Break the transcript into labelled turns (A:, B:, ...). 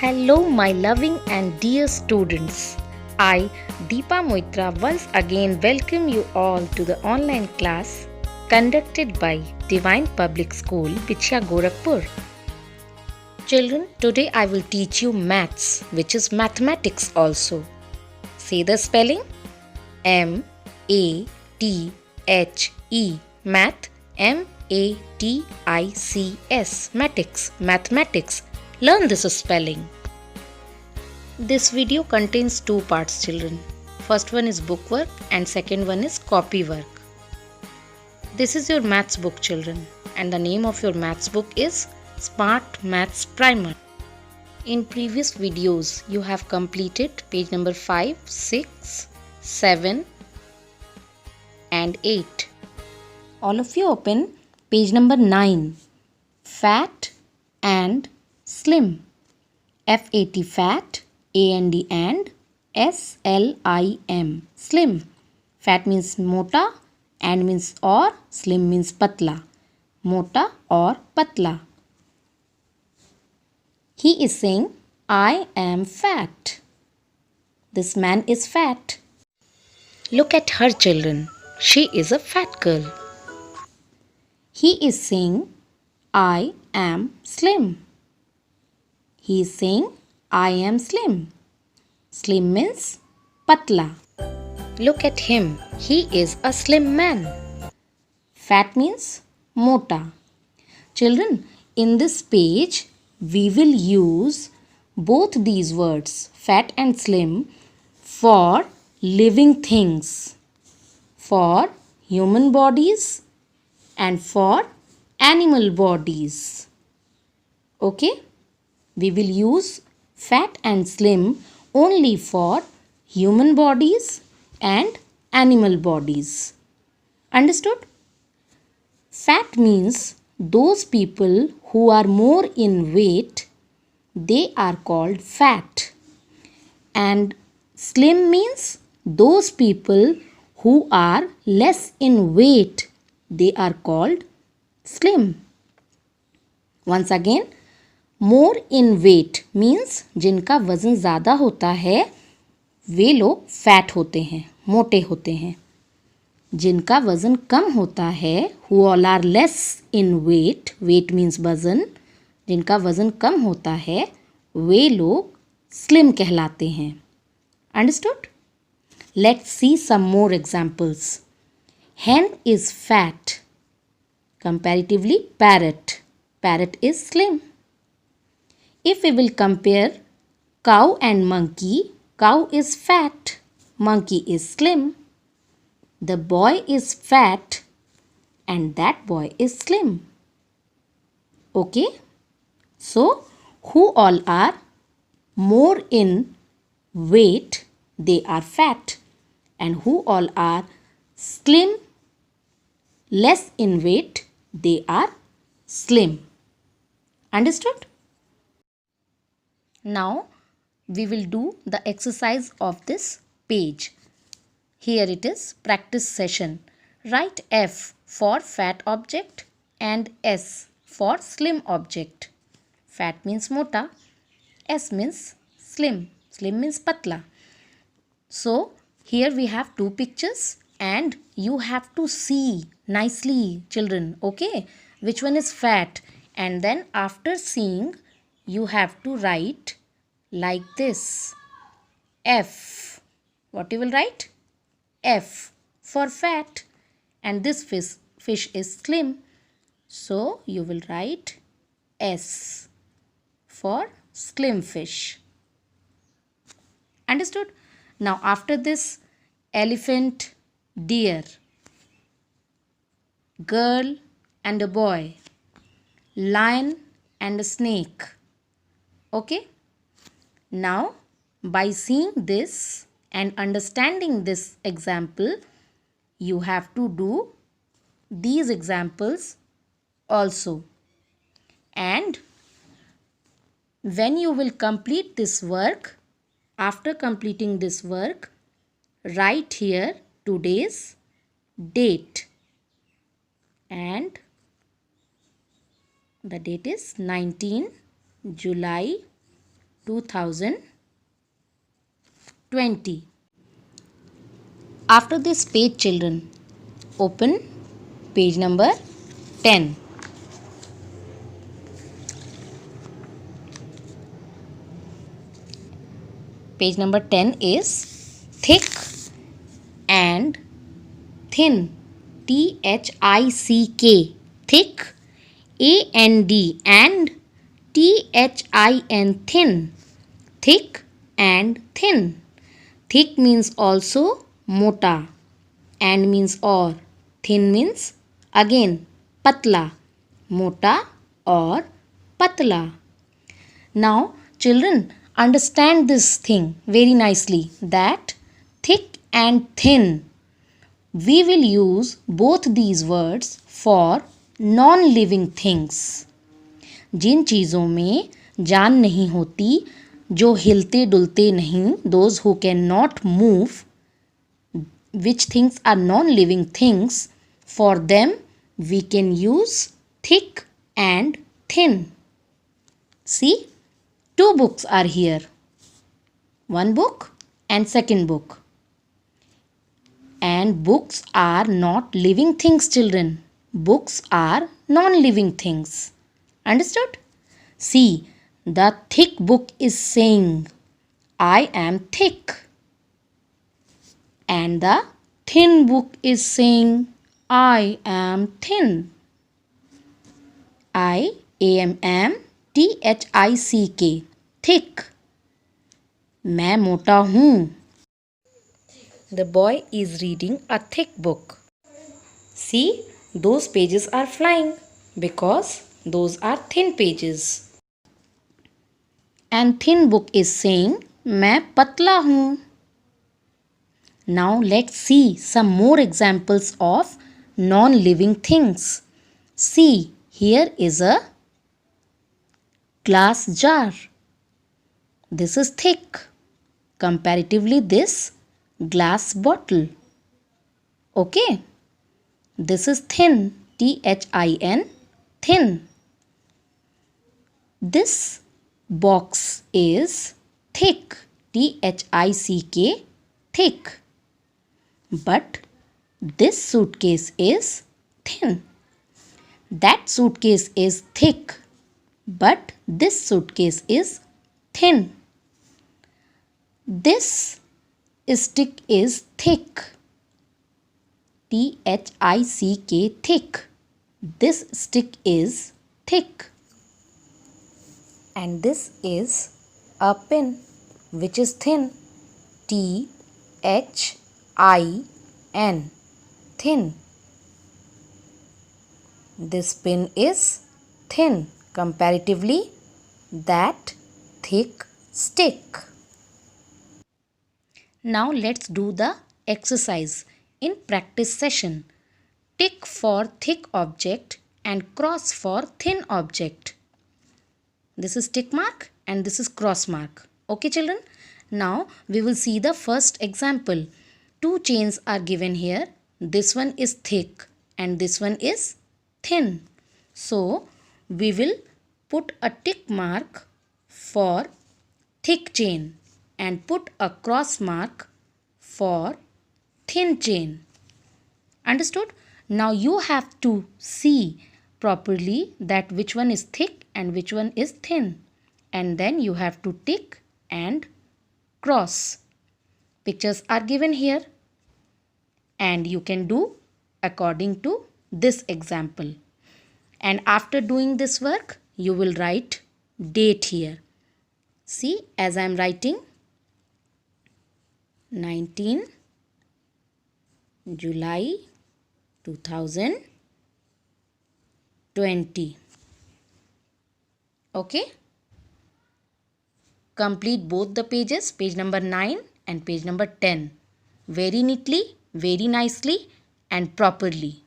A: Hello, my loving and dear students. I, Deepa Moitra, once again welcome you all to the online class conducted by Divine Public School, Bichya Gorakhpur. Children, today I will teach you maths, which is mathematics also. Say the spelling: M A T H E, math, MATICS, mathematics. Learn this spelling. This video contains two parts, children. First one is book work and second one is copy work. This is your maths book, children, and the name of your maths book is Smart Maths Primer. In previous videos, you have completed page number 5, 6, 7 and 8. All of you open page number 9. Fat and Slim. FAT, fat, AND and SLIM, slim. Fat means mota and means or, slim means patla. Mota or patla. He is saying, I am fat. This man is fat. Look at her, children. She is a fat girl. He is saying, I am slim. He is saying, I am slim. Slim means patla. Look at him. He is a slim man. Fat means mota. Children, in this page, we will use both these words, fat and slim, for living things, for human bodies and for animal bodies. Okay? We will use fat and slim only for human bodies and animal bodies. Understood? Fat means those people who are more in weight, they are called fat. And slim means those people who are less in weight, they are called slim. Once again, more in wait means जिनका वज़न ज़्यादा होता है वे लोग fat होते हैं, मोटे होते हैं. जिनका वज़न कम होता है, who all are less in weight, weight means वज़न, जिनका वज़न कम होता है वे लोग स्लिम कहलाते हैं. Understood? Let's see some more examples. hen is fat. Comparatively, parrot is slim. If we will compare cow and monkey, cow is fat, monkey is slim. The boy is fat and that boy is slim. Okay? So, who all are more in weight, they are fat. And who all are slim, less in weight, they are slim. Understood? Now we will do the exercise of this page. Here it is, practice session. Write F for fat object and S for slim object. Fat means mota, S means slim, slim means patla. So here we have two pictures and you have to see nicely, children, okay, which one is fat, and then after seeing you have to write like this. F. What you will write? F for fat. And this fish is slim. So you will write S for slim fish. Understood? Now after this, elephant, deer, girl and a boy, lion and a snake. Okay? Now, by seeing this and understanding this example, you have to do these examples also. And when you will complete this work, after completing this work, write here today's date. And the date is 19 July 2020. After this page, children, open page number 10. Page number 10 is thick and thin. THICK. Thick. AND and THIN. Thin. Thick and thin. Thick means also mota, and means or. Thin means again patla. Mota or patla. Now children, understand this thing very nicely, that thick and thin, we will use both these words for non-living things. जिन चीज़ों में जान नहीं होती, जो हिलते डुलते नहीं, those who cannot move, which things are non-living things, for them we can use thick and thin. See, two books are here. One book and second book. And books are not living things, children. Books are non-living things. Understood? See, the thick book is saying, I am thick. And the thin book is saying, I am thin. IAMTHICK. Thick. मैं मोटा हूँ. The boy is reading a thick book. See, those pages are flying because those are thin pages. And thin book is saying, मैं पतला हूँ. Now let's see some more examples of non-living things. See, here is a glass jar. This is thick. Comparatively, this glass bottle. Okay. This is thin. THIN. Thin. This box is thick. THICK. Thick. But this suitcase is thin. That suitcase is thick. But this suitcase is thin. This stick is thick. THICK. Thick. This stick is thick. And this is a pen which is thin. THIN. Thin. This pen is thin. Comparatively, that thick stick. Now let's do the exercise in practice session. Tick for thick object and cross for thin object. This is tick mark and this is cross mark. Okay, children? Now we will see the first example. Two chains are given here. This one is thick and this one is thin. So we will put a tick mark for thick chain and put a cross mark for thin chain. Understood? Now you have to see properly that which one is thick and which one is thin. And then you have to tick and cross. Pictures are given here. And you can do according to this example. And after doing this work, you will write date here. See, as I am writing 19 July 2020. Okay. Complete both the pages, page number 9 and page number 10. Very neatly, very nicely and properly.